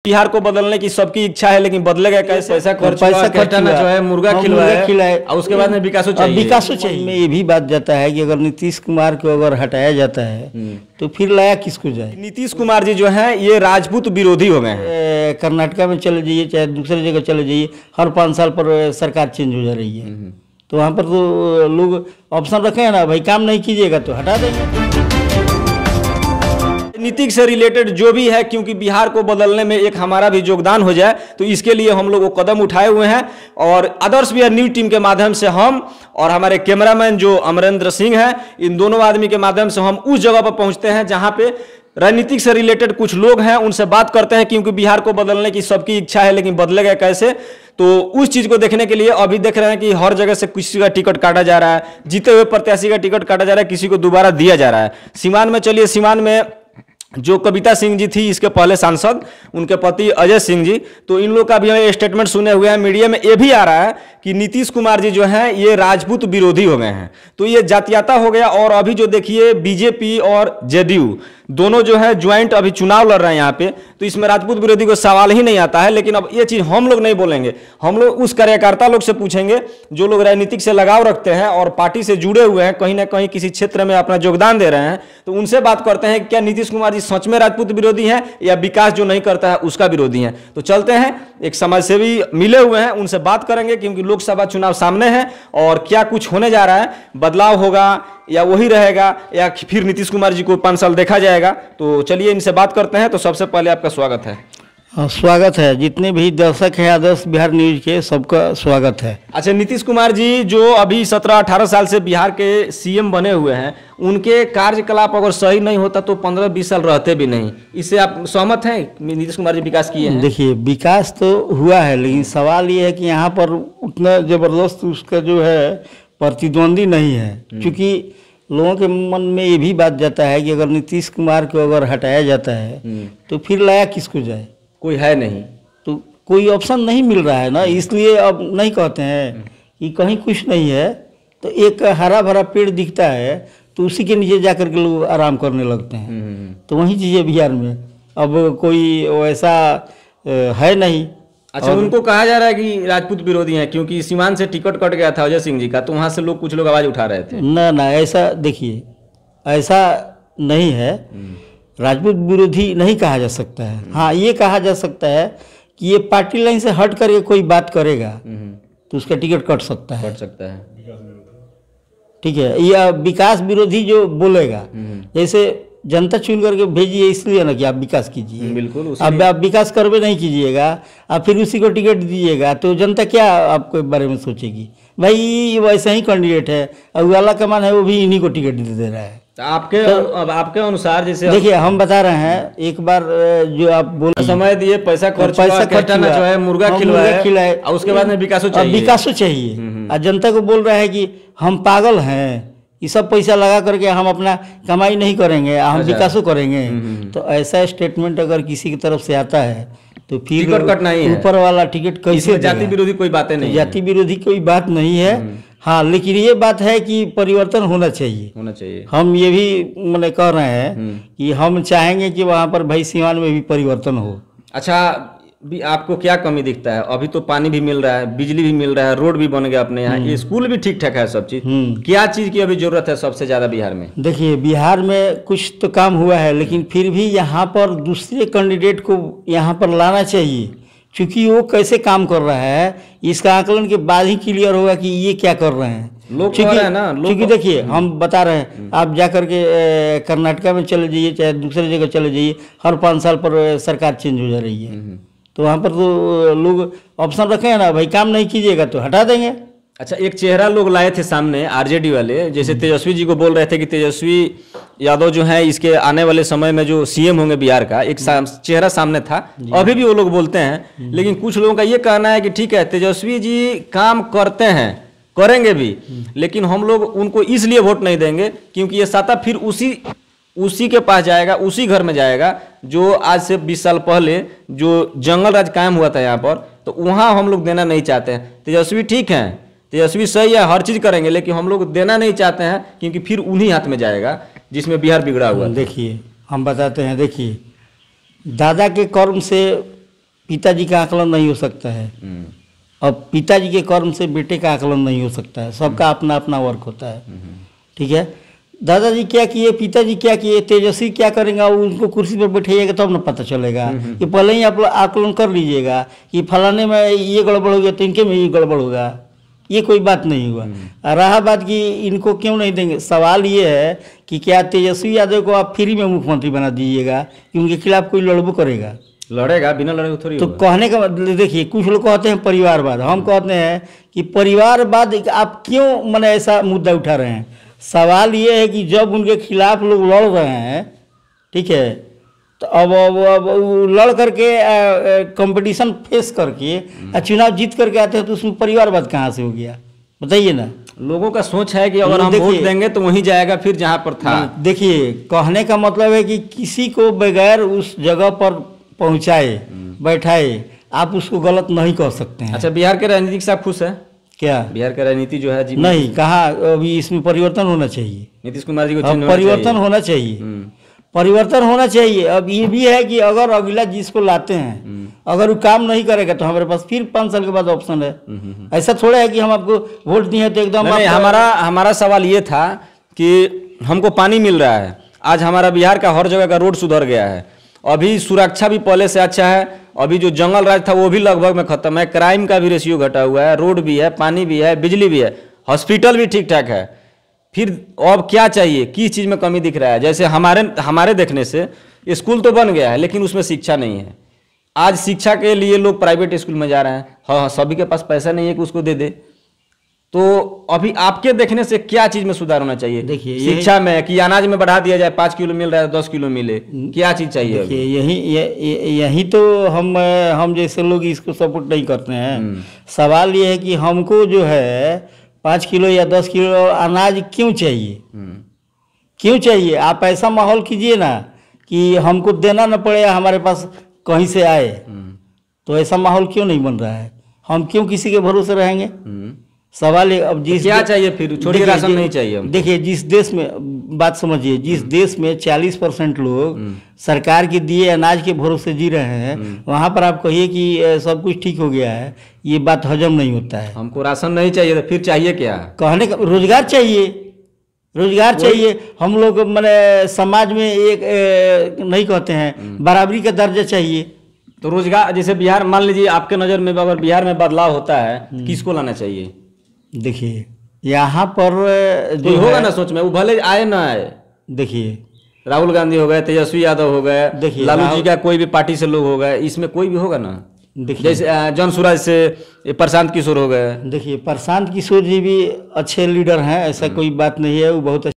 बिहार को बदलने की सबकी इच्छा है, लेकिन बदलेगा कैसे? पैसा खर्चाना जो है, मुर्गा खिलवाए और उसके बाद में विकासो चाहिए। में ये भी बात जाता है कि अगर नीतीश कुमार को अगर हटाया जाता है तो फिर लाया किसको जाए? नीतीश कुमार जी जो हैं ये राजपूत विरोधी हो गए हैं। कर्नाटका में चले जाइए चाहे दूसरी जगह चले जाइए, हर 5 साल पर सरकार चेंज हो जा रही है। तो वहाँ पर तो लोग ऑप्शन रखे हैं ना, भाई काम नहीं कीजिएगा तो हटा देंगे। नीति से रिलेटेड जो भी है, क्योंकि बिहार को बदलने में एक हमारा भी योगदान हो जाए, तो इसके लिए हम लोग वो कदम उठाए हुए हैं। और आदर्श बिहार न्यूज टीम के माध्यम से हम और हमारे कैमरामैन जो अमरेंद्र सिंह हैं, इन दोनों आदमी के माध्यम से हम उस जगह पर पहुंचते हैं जहां पे राजनीतिक से रिलेटेड कुछ लोग हैं, उनसे बात करते हैं। क्योंकि बिहार को बदलने की सबकी इच्छा है, लेकिन बदलेगा कैसे? तो उस चीज को देखने के लिए अभी देख रहे हैं कि हर जगह से किसी का टिकट काटा जा रहा है, जीते हुए प्रत्याशी का टिकट काटा जा रहा है, किसी को दोबारा दिया जा रहा है। सीवान में चलिए, सीवान में जो कविता सिंह जी थी इसके पहले सांसद, उनके पति अजय सिंह जी, तो इन लोग का भी हमें स्टेटमेंट सुने हुए हैं। मीडिया में ये भी आ रहा है कि नीतीश कुमार जी जो हैं ये राजपूत विरोधी हो गए हैं, तो ये जातीयता हो गया। और अभी जो देखिए बीजेपी और जेडीयू दोनों जो है ज्वाइंट अभी चुनाव लड़ रहे हैं यहाँ पे, तो इसमें राजपूत विरोधी को सवाल ही नहीं आता है। लेकिन अब ये चीज़ हम लोग नहीं बोलेंगे, हम लोग उस कार्यकर्ता लोग से पूछेंगे जो लोग राजनीतिक से लगाव रखते हैं और पार्टी से जुड़े हुए हैं, कहीं ना कहीं किसी क्षेत्र में अपना योगदान दे रहे हैं। तो उनसे बात करते हैं क्या नीतीश कुमार जी सच में राजपूत विरोधी हैं या विकास जो नहीं करता है उसका विरोधी हैं। तो चलते हैं, एक समाजसेवी मिले हुए हैं, उनसे बात करेंगे। क्योंकि लोकसभा चुनाव सामने है और क्या कुछ होने जा रहा है, बदलाव होगा या वही रहेगा या फिर नीतीश कुमार जी को 5 साल देखा जाएगा। तो चलिए इनसे बात करते हैं। तो सबसे पहले आपका स्वागत है। स्वागत है, जितने भी दर्शक हैं आदर्श बिहार न्यूज के सबका स्वागत है। अच्छा, नीतीश कुमार जी जो अभी 17-18 साल से बिहार के सीएम बने हुए हैं, उनके कार्यकलाप अगर सही नहीं होता तो 15-20 साल रहते भी नहीं। इससे आप सहमत हैं? नीतीश कुमार जी विकास किए हैं? देखिए, विकास तो हुआ है, लेकिन सवाल ये है कि यहाँ पर उतना जबरदस्त उसका जो है प्रतिद्वंदी नहीं है। क्योंकि लोगों के मन में ये भी बात जाता है कि अगर नीतीश कुमार को अगर हटाया जाता है तो फिर लाया किसको जाए? कोई है नहीं, तो कोई ऑप्शन नहीं मिल रहा है ना, इसलिए अब नहीं कहते हैं कि कहीं कुछ नहीं है। तो एक हरा भरा पेड़ दिखता है तो उसी के नीचे जाकर के लोग आराम करने लगते हैं। तो वही चीज़ें बिहार में अब कोई वैसा है नहीं। अच्छा, उनको कहा जा रहा है कि राजपूत विरोधी हैं क्योंकि सीवान से टिकट कट गया था अजय सिंह जी का, तो वहाँ से कुछ लोग आवाज़ उठा रहे थे। ना, ऐसा देखिए, ऐसा नहीं है। राजपूत विरोधी नहीं कहा जा सकता है। हाँ, ये कहा जा सकता है कि ये पार्टी लाइन से हट करके कोई बात करेगा तो उसका टिकट कट सकता है। ठीक है, या विकास विरोधी जो बोलेगा, जैसे जनता चुन करके भेजिए इसलिए ना कि आप विकास कीजिए। बिल्कुल, अब आप विकास करवे नहीं कीजिएगा, आप फिर उसी को टिकट दीजिएगा तो जनता क्या आपके बारे में सोचेगी? भाई वैसा ही कैंडिडेट है, और वाला कमान है वो भी इन्हीं को टिकट दे रहा है। तो आपके अनुसार जैसे देखिए, हम बता रहे हैं, एक बार जो आप बोल समय दिए, पैसा खर्चाना जो है, मुर्गा खिलवाए और उसके बाद में विकासो चाहिए। और जनता को बोल रहा है कि हम पागल हैं, ये सब पैसा लगा करके हम अपना कमाई नहीं करेंगे, हम विकासो करेंगे। तो ऐसा स्टेटमेंट अगर किसी की तरफ से आता है तो फिर टिकट कटना ही है। ऊपर वाला टिकट कैसे? जाति विरोधी कोई बातें नहीं, जाति विरोधी कोई बात नहीं है। हाँ, लेकिन ये बात है कि परिवर्तन होना चाहिए। हम ये भी मैंने कह रहे हैं कि हम चाहेंगे कि वहाँ पर भाई सीवान में भी परिवर्तन हो। अच्छा, आपको क्या कमी दिखता है? अभी तो पानी भी मिल रहा है, बिजली भी मिल रहा है, रोड भी बन गया अपने यहाँ, स्कूल भी ठीक ठाक है, सब चीज। क्या चीज की अभी जरूरत है सबसे ज्यादा बिहार में? देखिए, बिहार में कुछ तो काम हुआ है, लेकिन फिर भी यहाँ पर दूसरे कैंडिडेट को यहाँ पर लाना चाहिए। क्योंकि वो कैसे काम कर रहा है इसका आकलन के बाद ही क्लियर होगा कि ये क्या कर रहे हैं। लोग कह रहे हैं ना, क्योंकि देखिए, हम बता रहे हैं, आप जा करके कर्नाटका में चले जाइए चाहे दूसरी जगह चले जाइए, हर 5 साल पर सरकार चेंज हो जा रही है। तो वहाँ पर तो लोग ऑप्शन रखे हैं ना, भाई काम नहीं कीजिएगा तो हटा देंगे। अच्छा, एक चेहरा लोग लाए थे सामने आरजेडी वाले, जैसे तेजस्वी जी को बोल रहे थे कि तेजस्वी यादव जो है इसके आने वाले समय में जो सीएम होंगे बिहार का, एक चेहरा सामने था। अभी भी वो लोग बोलते हैं, लेकिन कुछ लोगों का ये कहना है कि ठीक है, तेजस्वी जी काम करते हैं, करेंगे भी, लेकिन हम लोग उनको इसलिए वोट नहीं देंगे क्योंकि ये सत्ता फिर उसी के पास जाएगा, उसी घर में जाएगा जो आज से 20 साल पहले जो जंगल राज कायम हुआ था यहाँ पर, तो वहाँ हम लोग देना नहीं चाहते हैं। तेजस्वी ठीक है, तेजस्वी सही है, हर चीज़ करेंगे, लेकिन हम लोग देना नहीं चाहते हैं क्योंकि फिर उन्हीं हाथ में जाएगा जिसमें बिहार बिगड़ा हुआ। देखिए, हम बताते हैं, देखिए, दादा के कर्म से पिताजी का आकलन नहीं हो सकता है। अब पिताजी के कर्म से बेटे का आकलन नहीं हो सकता है, सबका अपना अपना वर्क होता है। ठीक है, दादाजी क्या किए, पिताजी क्या किए, तेजस्वी क्या करेंगे, उनको कुर्सी पर बैठाइएगा तब ना पता चलेगा। कि पहले ही आप आकलन कर लीजिएगा कि फलाने में ये गड़बड़ हो गया तो इनके में ये गड़बड़ होगा, ये कोई बात नहीं हुआ। रहा बात कि इनको क्यों नहीं देंगे, सवाल ये है कि क्या तेजस्वी यादव को आप फ्री में मुख्यमंत्री बना दीजिएगा कि उनके खिलाफ कोई लड़बू करेगा? लड़ेगा, बिना लड़े थोड़ी तो होगा। कहने का मतलब देखिए, कुछ लोग कहते हैं परिवारवाद, हम कहते हैं कि परिवारवाद आप क्यों मैंने ऐसा मुद्दा उठा रहे हैं। सवाल ये है कि जब उनके खिलाफ लोग लड़ रहे हैं, ठीक है, तो अब वो लड़ करके कंपटीशन फेस करके चुनाव जीत करके आते हैं, तो उसमें परिवारवाद कहाँ से हो गया, बताइए ना। लोगों का सोच है कि अगर हम वोट देंगे तो वहीं जाएगा फिर जहाँ पर था। देखिए, कहने का मतलब है कि किसी को बगैर उस जगह पर पहुँचाए बैठाए आप उसको गलत नहीं कह सकते हैं। अच्छा, बिहार के राजनीतिक से आप खुश है? क्या बिहार का राजनीति जो है जी नहीं, कहा अभी इसमें परिवर्तन होना चाहिए। नीतीश कुमार जी को अब चेंज होना परिवर्तन चाहिए। होना चाहिए, परिवर्तन होना चाहिए। अब ये भी है कि अगर अगला जिसको लाते हैं अगर वो काम नहीं करेगा तो हमारे पास फिर 5 साल के बाद ऑप्शन है। ऐसा थोड़ा है कि हम आपको वोट दिए तो एकदम नहीं, हमारा सवाल ये था कि हमको पानी मिल रहा है, आज हमारा बिहार का हर जगह का रोड सुधर गया है, अभी सुरक्षा भी पहले से अच्छा है, अभी जो जंगल राज था वो भी लगभग में खत्म है, क्राइम का भी रेशियो घटा हुआ है, रोड भी है, पानी भी है, बिजली भी है, हॉस्पिटल भी ठीक ठाक है। फिर अब क्या चाहिए, किस चीज़ में कमी दिख रहा है? जैसे हमारे देखने से स्कूल तो बन गया है लेकिन उसमें शिक्षा नहीं है। आज शिक्षा के लिए लोग प्राइवेट स्कूल में जा रहे हैं। हाँ, सभी के पास पैसा नहीं है कि उसको दे दे। तो अभी आपके देखने से क्या चीज़ में सुधार होना चाहिए? देखिए, शिक्षा में कि अनाज में बढ़ा दिया जाए, 5 किलो मिल रहा है 10 किलो मिले, क्या चीज़ चाहिए? देखिए, यही तो हम जैसे लोग इसको सपोर्ट नहीं करते हैं। सवाल ये है कि हमको जो है 5 किलो या 10 किलो अनाज क्यों चाहिए, क्यों चाहिए? आप ऐसा माहौल कीजिए ना कि हमको देना न पड़े, हमारे पास कहीं से आए। तो ऐसा माहौल क्यों नहीं बन रहा है? हम क्यों किसी के भरोसे रहेंगे? सवाल है। अब जिस क्या चाहिए फिर, छोड़िए राशन नहीं चाहिए हमको। देखिए, जिस देश में, बात समझिए, जिस देश में 40% लोग सरकार के दिए अनाज के भरोसे जी रहे हैं, वहाँ पर आप कहिए कि सब कुछ ठीक हो गया है, ये बात हजम नहीं होता है। हमको राशन नहीं चाहिए तो फिर चाहिए क्या? कहने का रोजगार चाहिए, रोजगार चाहिए। हम लोग मैंने समाज में एक नहीं कहते हैं, बराबरी का दर्जा चाहिए। तो रोजगार, जैसे बिहार, मान लीजिए आपके नज़र में अगर बिहार में बदलाव होता है, किसको लाना चाहिए? देखिए, यहाँ पर जो होगा ना सोच में, वो भले आए ना आए। देखिए, राहुल गांधी हो गए, तेजस्वी यादव हो गए, देखिए, लालू जी का कोई भी पार्टी से लोग हो गए, इसमें कोई भी होगा ना। देखिए, जैसे जन सूरज से प्रशांत किशोर हो गए। देखिए, प्रशांत किशोर जी भी अच्छे लीडर हैं, ऐसा कोई बात नहीं है, वो बहुत